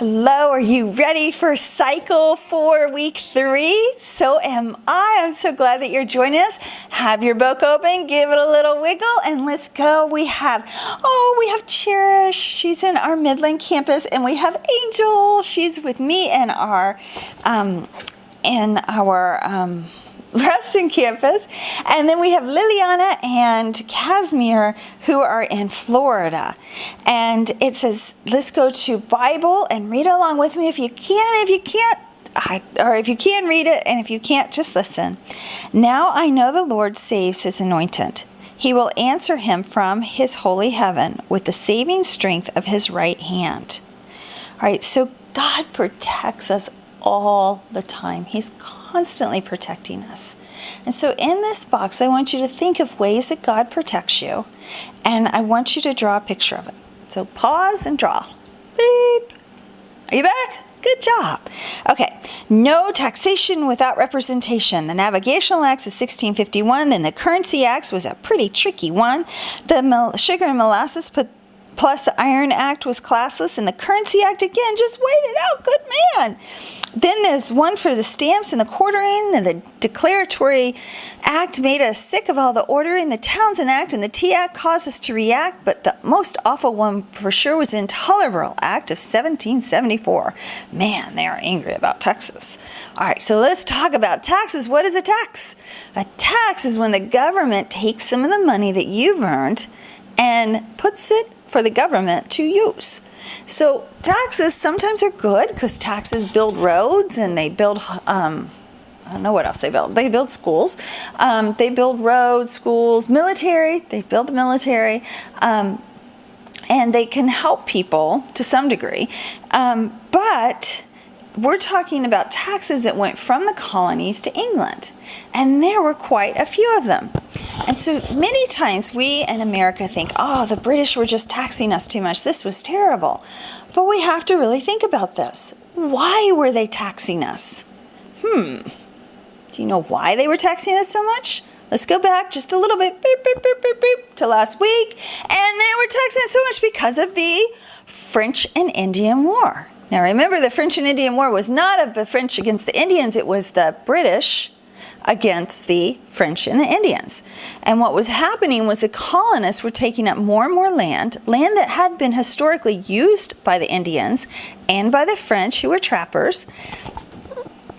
Hello, are you ready for cycle 4, week 3? So am I. I'm so glad that you're joining us. Have your book open, give it a little wiggle, and let's go. We have Cherish. She's in our Midland campus, and we have Angel. She's with me in our Reston campus. And then we have Liliana and Casimir who are in Florida. And it says, let's go to Bible and read along with me if you can. If you can't, or if you can, read it. And if you can't, just listen. Now I know the Lord saves his anointed. He will answer him from his holy heaven with the saving strength of his right hand. All right, so God protects us all the time. He's constantly protecting us. And so in this box, I want you to think of ways that God protects you, and I want you to draw a picture of it. So pause and draw. Beep. Are you back? Good job. Okay, no taxation without representation. The Navigational Acts of 1651, then the Currency Acts was a pretty tricky one. The Sugar and Molasses plus the Iron Act was classless, and the Currency Act, again, just wait it out. Good man. Then there's one for the stamps and the quartering, and the Declaratory Act made us sick of all the ordering. The Townsend Act and the Tea Act caused us to react, but the most awful one for sure was the Intolerable Act of 1774. Man, they are angry about taxes. All right, so let's talk about taxes. What is a tax? A tax is when the government takes some of the money that you've earned and puts it for the government to use. So taxes sometimes are good because taxes build roads, and they build, I don't know what else they build. They build schools. They build roads, schools, military. They build the military. And they can help people to some degree. But we're talking about taxes that went from the colonies to England. And there were quite a few of them. And so many times we in America think, oh, the British were just taxing us too much. This was terrible. But we have to really think about this. Why were they taxing us? Do you know why they were taxing us so much? Let's go back just a little bit to last week. And they were taxing us so much because of the French and Indian War. Now remember, the French and Indian War was not of the French against the Indians. It was the British against the French and the Indians. And what was happening was the colonists were taking up more and more land that had been historically used by the Indians and by the French, who were trappers.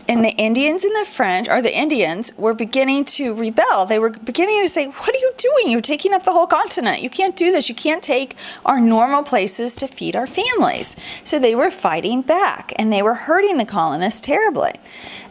And the Indians and the French, or the Indians, were beginning to rebel. They were beginning to say, what are you doing? You're taking up the whole continent. You can't do this. You can't take our normal places to feed our families. So they were fighting back, and they were hurting the colonists terribly.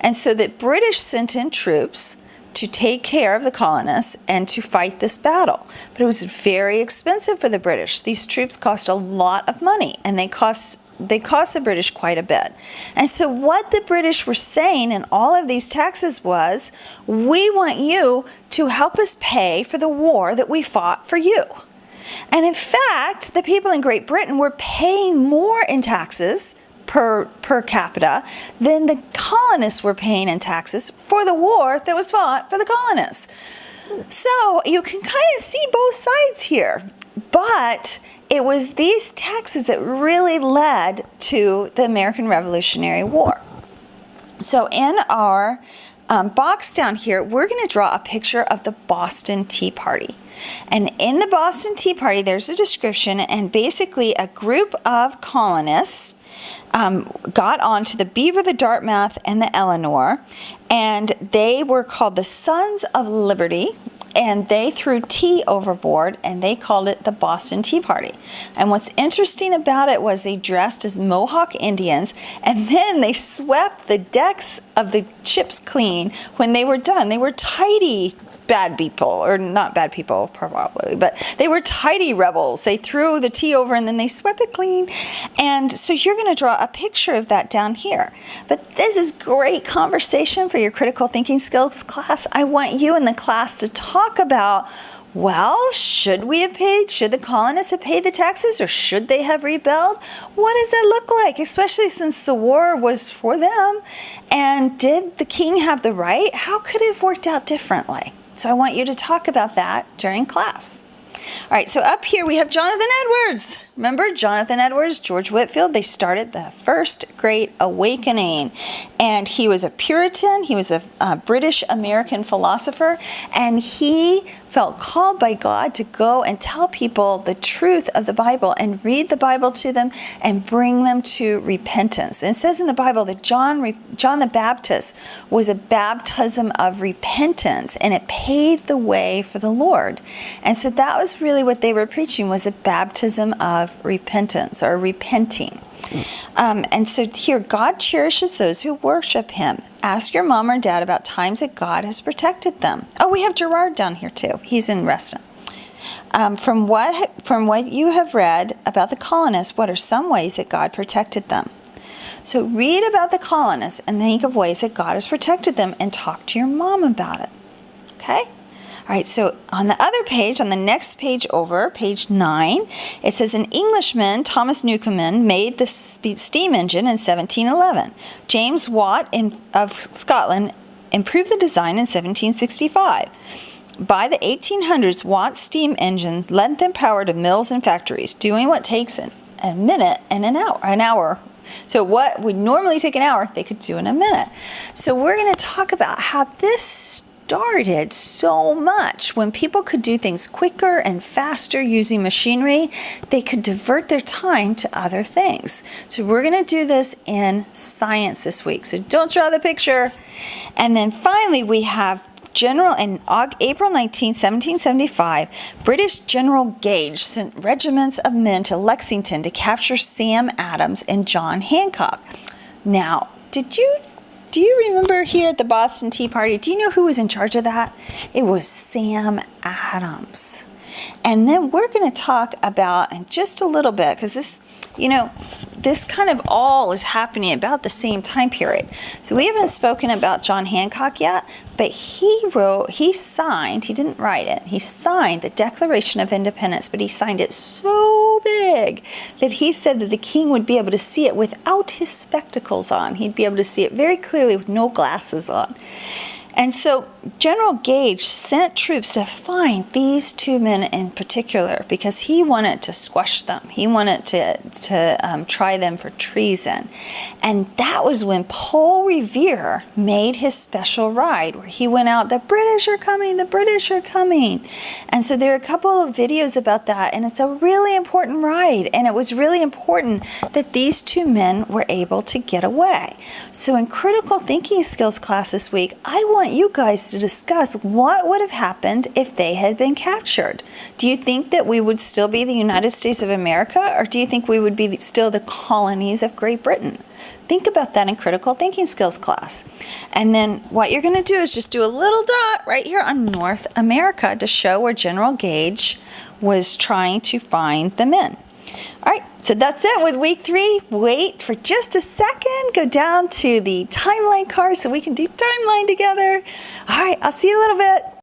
And so the British sent in troops to take care of the colonists and to fight this battle. But it was very expensive for the British. These troops cost a lot of money, and they cost the British quite a bit. And so what the British were saying in all of these taxes was, we want you to help us pay for the war that we fought for you. And in fact, the people in Great Britain were paying more in taxes per capita than the colonists were paying in taxes for the war that was fought for the colonists. So you can kind of see both sides here. But it was these taxes that really led to the American Revolutionary War. So in our box down here, we're going to draw a picture of the Boston Tea Party. And in the Boston Tea Party, there's a description, and basically a group of colonists got onto the Beaver, the Dartmouth, and the Eleanor, and they were called the Sons of Liberty. And they threw tea overboard, and they called it the Boston Tea Party. And what's interesting about it was they dressed as Mohawk Indians, and then they swept the decks of the ships clean when they were done. They were tidy bad people, or not bad people probably, but they were tidy rebels. They threw the tea over and then they swept it clean. And so you're going to draw a picture of that down here. But this is great conversation for your critical thinking skills class. I want you in the class to talk about, well, should the colonists have paid the taxes, or should they have rebelled? What does that look like, especially since the war was for them? And did the king have the right? How could it have worked out differently? So I want you to talk about that during class. All right, so up here we have Jonathan Edwards. Remember Jonathan Edwards, George Whitefield? They started the First Great Awakening. And he was a Puritan. He was a British-American philosopher. And he felt called by God to go and tell people the truth of the Bible and read the Bible to them and bring them to repentance. And it says in the Bible that John the Baptist was a baptism of repentance, and it paved the way for the Lord. And so that was really what they were preaching, was a baptism of repentance, or repenting. And so here, God cherishes those who worship him. Ask your mom or dad about times that God has protected them. Oh, we have Gerard down here too. He's in Reston. From what you have read about the colonists, what are some ways that God protected them? So read about the colonists and think of ways that God has protected them, and talk to your mom about it. Okay? All right, so on the other page, on the next page over, page 9, it says an Englishman, Thomas Newcomen, made the steam engine in 1711. James Watt of Scotland improved the design in 1765. By the 1800s, Watt's steam engine lent them power to mills and factories, doing what takes a minute and an hour. So what would normally take an hour, they could do in a minute. So we're going to talk about how this started so much. When people could do things quicker and faster using machinery, they could divert their time to other things. So we're going to do this in science this week. So don't draw the picture. And then finally, we have April 19, 1775, British General Gage sent regiments of men to Lexington to capture Sam Adams and John Hancock. Now, do you remember here at the Boston Tea Party, do you know who was in charge of that? It was Sam Adams. And then we're going to talk about, in just a little bit, because this kind of all is happening about the same time period. So we haven't spoken about John Hancock yet, but he signed, he didn't write it, he signed the Declaration of Independence, but he signed it so big that he said that the king would be able to see it without his spectacles on. He'd be able to see it very clearly with no glasses on. And so General Gage sent troops to find these two men in particular because he wanted to squash them. He wanted to try them for treason. And that was when Paul Revere made his special ride where he went out, the British are coming, the British are coming. And so there are a couple of videos about that, and it's a really important ride. And it was really important that these two men were able to get away. So in critical thinking skills class this week, I want you guys to discuss what would have happened if they had been captured. Do you think that we would still be the United States of America, or do you think we would be still the colonies of Great Britain? Think about that in critical thinking skills class. And then what you're going to do is just do a little dot right here on North America to show where General Gage was trying to find the men. All right, so that's it with week 3. Wait for just a second. Go down to the timeline card so we can do timeline together. All right, I'll see you in a little bit.